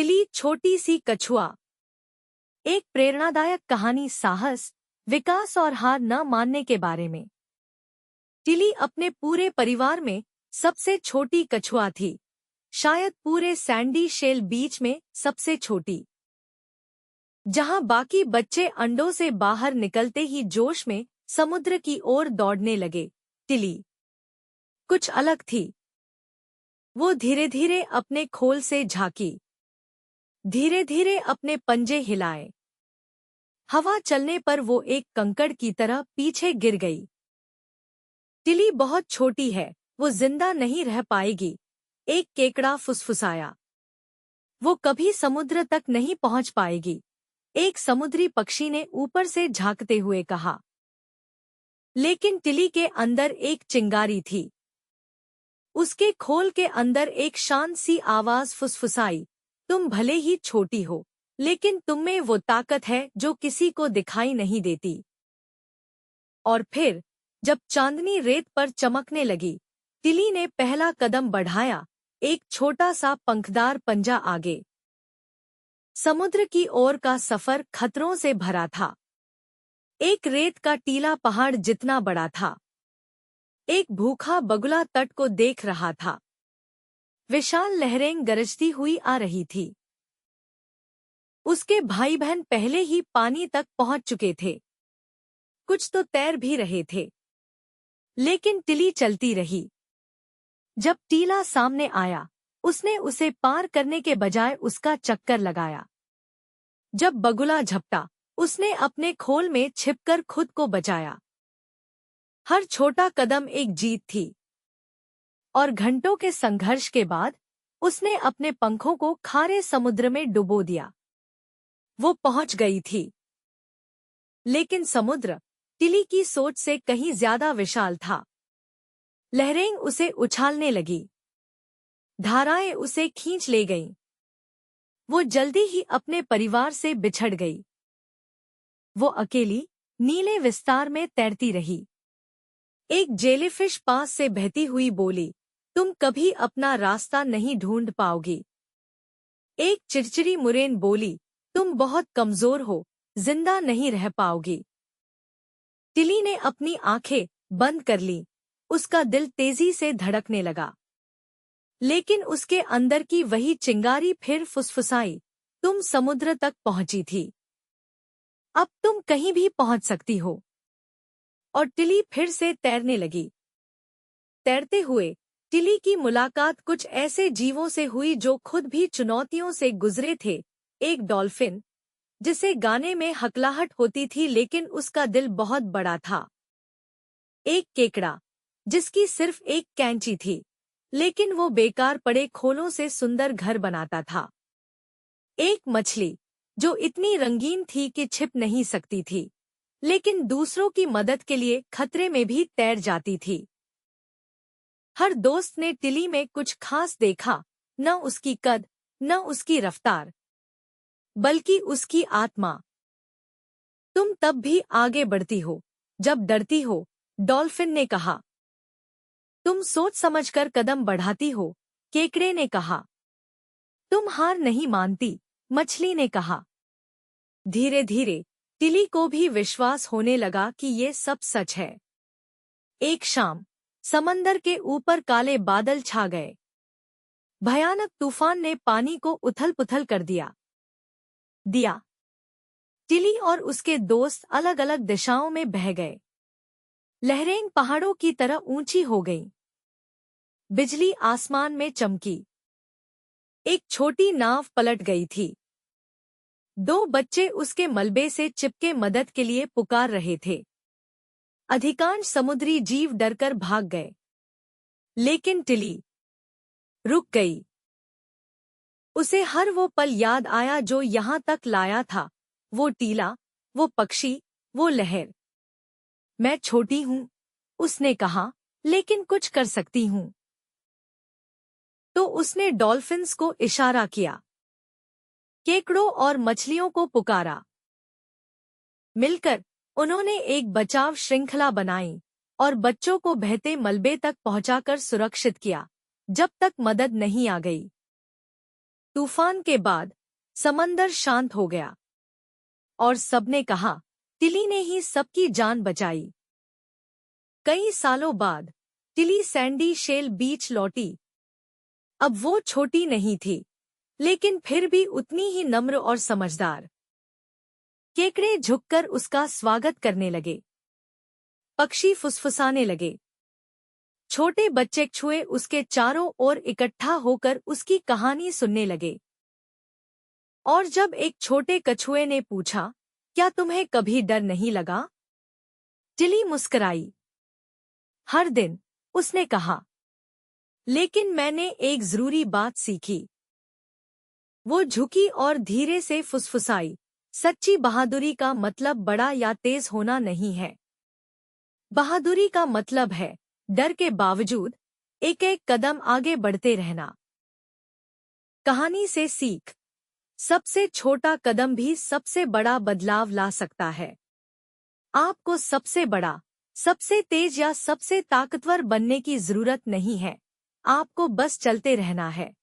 तिली छोटी सी कछुआ। एक प्रेरणादायक कहानी साहस, विकास और हार न मानने के बारे में। तिली अपने पूरे परिवार में सबसे छोटी कछुआ थी, शायद पूरे सैंडी शेल बीच में सबसे छोटी। जहां बाकी बच्चे अंडों से बाहर निकलते ही जोश में समुद्र की ओर दौड़ने लगे, तिली कुछ अलग थी। वो धीरे धीरे अपने खोल से झांकी, धीरे धीरे अपने पंजे हिलाए। हवा चलने पर वो एक कंकड़ की तरह पीछे गिर गई। तिली बहुत छोटी है, वो जिंदा नहीं रह पाएगी, एक केकड़ा फुसफुसाया। वो कभी समुद्र तक नहीं पहुंच पाएगी, एक समुद्री पक्षी ने ऊपर से झांकते हुए कहा। लेकिन तिली के अंदर एक चिंगारी थी। उसके खोल के अंदर एक शांत सी आवाज फुसफुसाई, तुम भले ही छोटी हो, लेकिन तुम में वो ताकत है जो किसी को दिखाई नहीं देती। और फिर जब चांदनी रेत पर चमकने लगी, तिली ने पहला कदम बढ़ाया, एक छोटा सा पंखदार पंजा आगे। समुद्र की ओर का सफर खतरों से भरा था। एक रेत का टीला पहाड़ जितना बड़ा था। एक भूखा बगुला तट को देख रहा था। विशाल लहरें गरजती हुई आ रही थी। उसके भाई बहन पहले ही पानी तक पहुंच चुके थे। कुछ तो तैर भी रहे थे। लेकिन तिली चलती रही। जब टीला सामने आया, उसने उसे पार करने के बजाय उसका चक्कर लगाया। जब बगुला झपटा, उसने अपने खोल में छिपकर खुद को बचाया। हर छोटा कदम एक जीत थी। और घंटों के संघर्ष के बाद उसने अपने पंखों को खारे समुद्र में डुबो दिया। वो पहुंच गई थी। लेकिन समुद्र तिली की सोच से कहीं ज्यादा विशाल था। लहरें उसे उछालने लगी, धाराएं उसे खींच ले गईं। वो जल्दी ही अपने परिवार से बिछड़ गई। वो अकेली नीले विस्तार में तैरती रही। एक जेलीफिश पास से बहती हुई बोली, तुम कभी अपना रास्ता नहीं ढूंढ पाओगी। एक चिड़चिड़ी मुरेन बोली, तुम बहुत कमजोर हो, जिंदा नहीं रह पाओगी। तिली ने अपनी आंखें बंद कर लीं, उसका दिल तेजी से धड़कने लगा। लेकिन उसके अंदर की वही चिंगारी फिर फुसफुसाई, तुम समुद्र तक पहुंची थी, अब तुम कहीं भी पहुंच सकती हो। और तिली फिर से तैरने लगी। तैरते हुए तिली की मुलाकात कुछ ऐसे जीवों से हुई जो खुद भी चुनौतियों से गुजरे थे। एक डॉल्फिन, जिसे गाने में हकलाहट होती थी लेकिन उसका दिल बहुत बड़ा था। एक केकड़ा, जिसकी सिर्फ एक कैंची थी, लेकिन वो बेकार पड़े खोलों से सुंदर घर बनाता था। एक मछली, जो इतनी रंगीन थी कि छिप नहीं सकती थी, लेकिन दूसरों की मदद के लिए खतरे में भी तैर जाती थी। हर दोस्त ने तिली में कुछ खास देखा, न उसकी कद, न उसकी रफ्तार, बल्कि उसकी आत्मा। तुम तब भी आगे बढ़ती हो जब डरती हो, डॉल्फिन ने कहा। तुम सोच समझकर कदम बढ़ाती हो, केकड़े ने कहा। तुम हार नहीं मानती, मछली ने कहा। धीरे धीरे तिली को भी विश्वास होने लगा कि ये सब सच है। एक शाम समंदर के ऊपर काले बादल छा गए। भयानक तूफान ने पानी को उथल-पुथल कर दिया। तिली और उसके दोस्त अलग अलग दिशाओं में बह गए। लहरें पहाड़ों की तरह ऊंची हो गईं। बिजली आसमान में चमकी। एक छोटी नाव पलट गई थी। दो बच्चे उसके मलबे से चिपके मदद के लिए पुकार रहे थे। अधिकांश समुद्री जीव डरकर भाग गए। लेकिन तिली रुक गई। उसे हर वो पल याद आया जो यहाँ तक लाया था, वो टीला, वो पक्षी, वो लहर। मैं छोटी हूँ, उसने कहा, लेकिन कुछ कर सकती हूँ। तो उसने डॉल्फिन्स को इशारा किया, केकड़ों और मछलियों को पुकारा। मिलकर उन्होंने एक बचाव श्रृंखला बनाई और बच्चों को बहते मलबे तक पहुंचाकर सुरक्षित किया, जब तक मदद नहीं आ गई। तूफान के बाद समंदर शांत हो गया और सबने कहा, टिली ने ही सबकी जान बचाई। कई सालों बाद टिली सैंडी शेल बीच लौटी। अब वो छोटी नहीं थी, लेकिन फिर भी उतनी ही नम्र और समझदार। केकड़े झुककर उसका स्वागत करने लगे। पक्षी फुसफुसाने लगे। छोटे बच्चे कछुए उसके चारों ओर इकट्ठा होकर उसकी कहानी सुनने लगे। और जब एक छोटे कछुए ने पूछा, क्या तुम्हें कभी डर नहीं लगा? टिली मुस्कुराई। हर दिन, उसने कहा। लेकिन मैंने एक जरूरी बात सीखी। वो झुकी और धीरे से फुसफुसाई, सच्ची बहादुरी का मतलब बड़ा या तेज होना नहीं है। बहादुरी का मतलब है डर के बावजूद एक एक कदम आगे बढ़ते रहना। कहानी से सीख, सबसे छोटा कदम भी सबसे बड़ा बदलाव ला सकता है। आपको सबसे बड़ा, सबसे तेज या सबसे ताकतवर बनने की जरूरत नहीं है। आपको बस चलते रहना है।